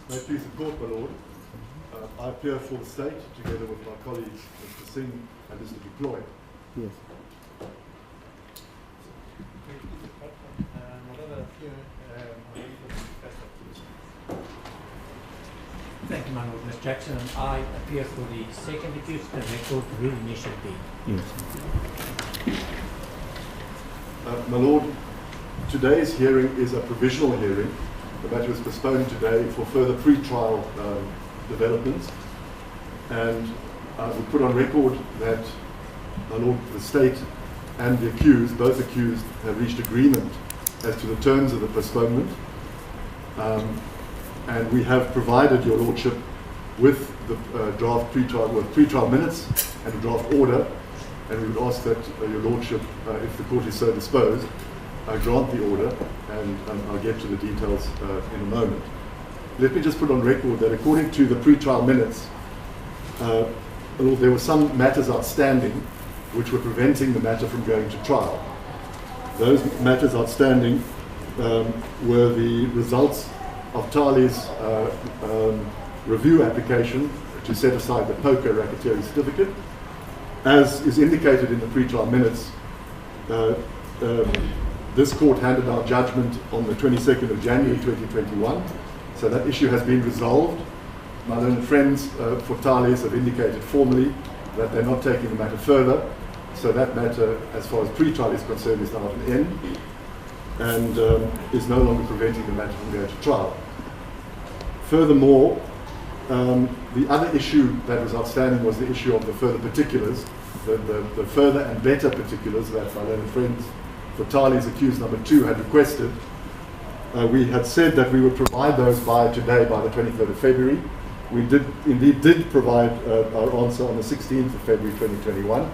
May it please the court, my lord. I appear for the state together with my colleagues Mr. Singh and Mr. Deploy. Yes. Thank you, my lord. Ms. Jackson and I appear for the second accused, the record will initial B. Yes. My lord, today's hearing is a provisional hearing. The matter is postponed today for further pre-trial developments. And we put on record that, my lord, the state and the accused, both accused, have reached agreement as to the terms of the postponement. And we have provided your lordship with the draft pre-trial minutes and a draft order. And we would ask that your lordship, if the court is so disposed, grant the order, and I'll get to the details in a moment. Let me just put on record that according to the pre-trial minutes, there were some matters outstanding which were preventing the matter from going to trial. Those matters outstanding were the results of Tali's review application to set aside the poker racketeering certificate. As is indicated in the pre-trial minutes, this court handed out judgment on the 22nd of January 2021, so that issue has been resolved. My learned friends for Tali's have indicated formally that they're not taking the matter further, so that matter, as far as pre-trial is concerned, is now at an end and is no longer preventing the matter from going to trial. Furthermore, the other issue that was outstanding was the issue of the further particulars, the further and better particulars that my learned friends for Tali's accused number 2 had requested. We had said that we would provide those by today, by the 23rd of February. We did provide our answer on the 16th of February 2021.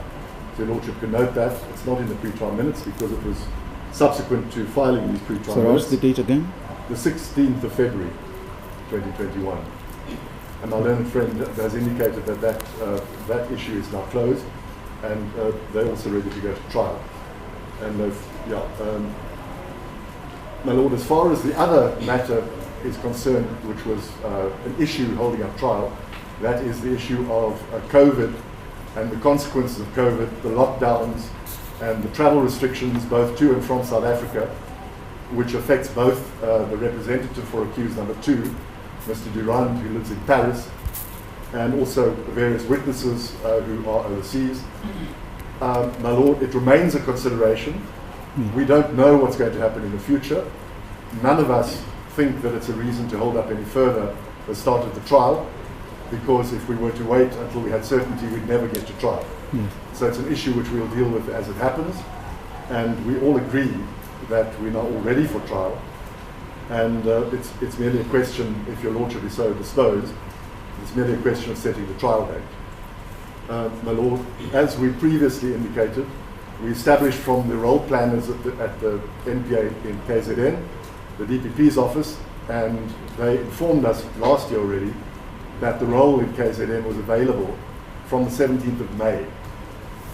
So your lordship can note that. It's not in the pre-trial minutes because it was subsequent to filing these pre-trial minutes. So what's the date again? The 16th of February 2021. And my learned friend has indicated that that issue is now closed, and they're also ready to go to trial. And my lord, as far as the other matter is concerned, which was an issue holding up trial, that is the issue of COVID and the consequences of COVID, the lockdowns and the travel restrictions both to and from South Africa, which affects both the representative for accused number 2, Mr. Durand, who lives in Paris, and also various witnesses who are overseas. My lord, it remains a consideration. We don't know what's going to happen in the future. None of us think that it's a reason to hold up any further the start of the trial, because if we were to wait until we had certainty, we'd never get to trial. So it's an issue which we'll deal with as it happens, and we all agree that we're now all ready for trial, and it's merely a question, if your lordship is so disposed, it's merely a question of setting the trial date. My lord, as we previously indicated, we established from the role planners at the NPA in KZN, the DPP's office, and they informed us last year already that the role in KZN was available from the 17th of May.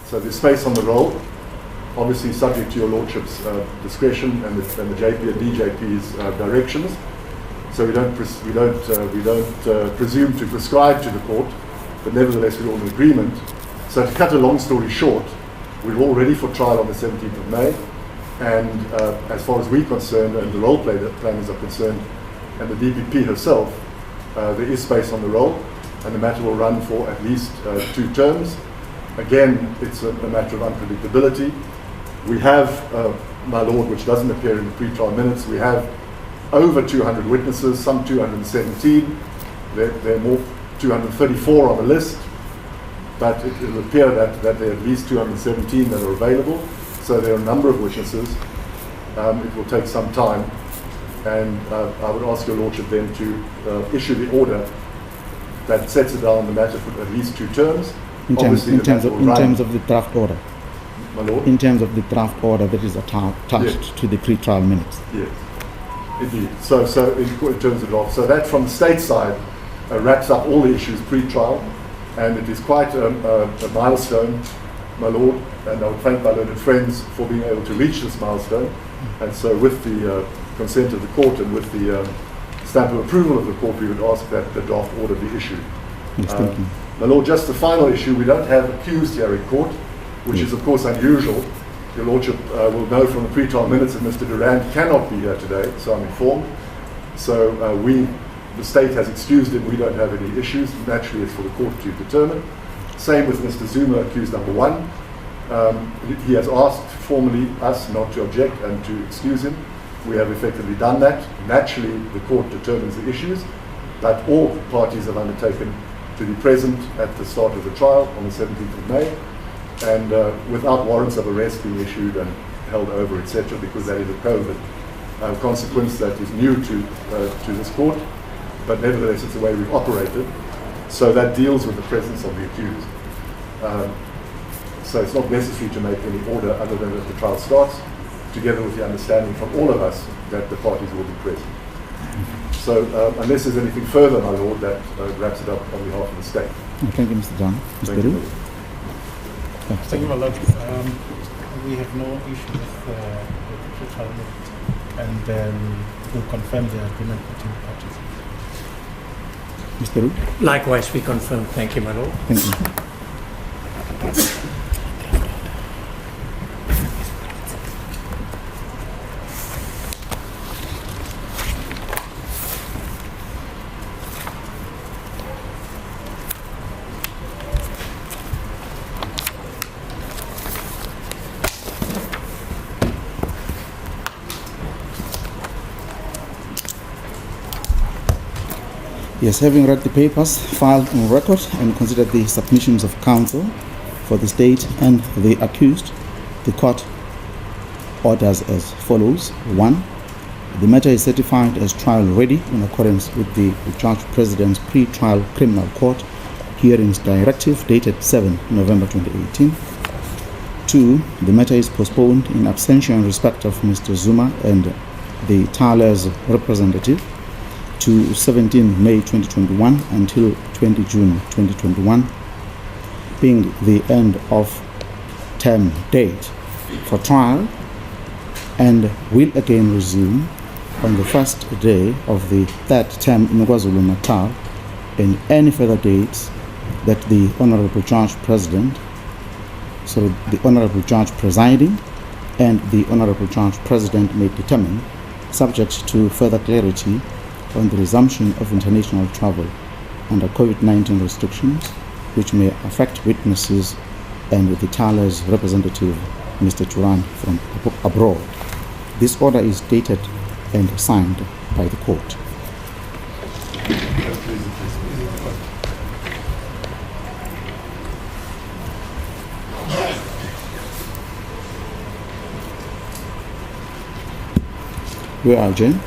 So there's space on the roll, obviously subject to your lordship's discretion and the JP and DJP's directions. So we don't presume to prescribe to the court, but nevertheless we're all in agreement. So to cut a long story short, we're all ready for trial on the 17th of May, and as far as we're concerned, and the role planners are concerned, and the DPP herself, there is space on the roll, and the matter will run for at least 2 terms. Again, it's a matter of unpredictability. We have, my lord, which doesn't appear in the pre-trial minutes, we have over 200 witnesses, some 217. There are more, 234 on the list, but it will appear that there are at least 217 that are available. So there are a number of witnesses. It will take some time, and I would ask your lordship then to issue the order that sets it down the matter for at least 2 terms. In terms of the draft order. My lord? In terms of the draft order that is attached to the pre-trial minutes. Yes, indeed. So in terms of draft, so that from the state side wraps up all the issues pre-trial, and it is quite a milestone, my lord, and I would thank my learned friends for being able to reach this milestone. And so with the consent of the court and with the stamp of approval of the court, we would ask that the draft order be issued. Yes, thank you. My Lord, just the final issue, we don't have accused here in court, which is of course unusual. Your Lordship will know from the pre-trial minutes that Mr. Durand cannot be here today, so I'm informed. So the state has excused him, we don't have any issues. Naturally, it's for the court to determine. Same with Mr. Zuma, accused number 1. He has asked formally us not to object and to excuse him. We have effectively done that. Naturally, the court determines the issues, but all parties have undertaken to be present at the start of the trial on the 17th of May, and without warrants of arrest being issued and held over, etc., because that is a COVID consequence that is new to this court, but nevertheless it's the way we've operated. So that deals with the presence of the accused. So it's not necessary to make any order other than that the trial starts, together with the understanding from all of us that the parties will be present. So unless there's anything further, my Lord, that wraps it up on behalf of the state. Thank you, Mr. John. Mr. Thank you. Ru? Thank you, my Lord. We have no issue with the trial, and we'll confirm the agreement between the parties. Mr. Ru? Likewise, we confirm. Thank you, my Lord. Thank you. Yes, having read the papers filed on record and considered the submissions of counsel for the state and the accused, the court orders as follows. 1. The matter is certified as trial ready in accordance with the Judge President's pre-trial criminal court hearings directive dated 7 November 2018. 2. The matter is postponed in absentia in respect of Mr. Zuma and the Tyler's representative to 17 May 2021 until 20 June 2021, being the end of term date for trial, and will again resume on the first day of the third term in KwaZulu-Natal, and any further dates that the Honorable Judge President, the Honorable Judge Presiding, and the Honorable Judge President may determine, subject to further clarity on the resumption of international travel under COVID-19 restrictions, which may affect witnesses and the Tyler's representative, Mr. Turan, from abroad. This order is dated and signed by the court. We are adjourned.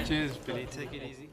Cheers, Billy. Take it easy.